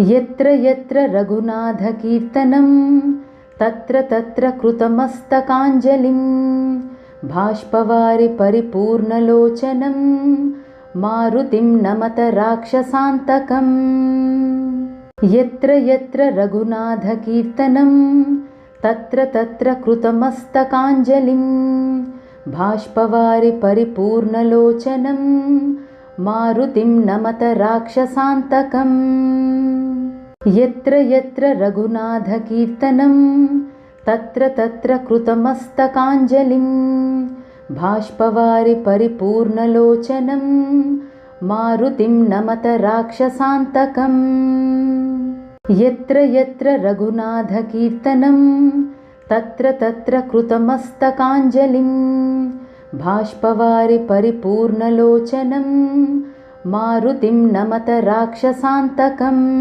यत्र यत्र रघुनाथकीर्तनं तत्र तत्र कृतमस्तकाञ्जलिं बाष्पवारि परिपूर्णलोचनं मारुतिं नमत राक्षसान्तकम्। यत्र यत्र रघुनाथकीर्तनं तत्र तत्र कृतमस्तकाञ्जलिं बाष्पवारि परिपूर्णलोचनं मारुतिं नमत राक्षसान्तकम्। यत्र यत्र रघुनाथकीर्तनं तत्र तत्र कृतमस्तकाञ्जलिं बाष्पवारि परिपूर्णलोचनं मारुतिं नमत राक्षसान्तकम्। यत्र यत्र रघुनाथकीर्तनं तत्र तत्र कृतमस्तकाञ्जलिं बाष्पवारि परिपूर्णलोचनं मारुतिं नमत राक्षसान्तकम्।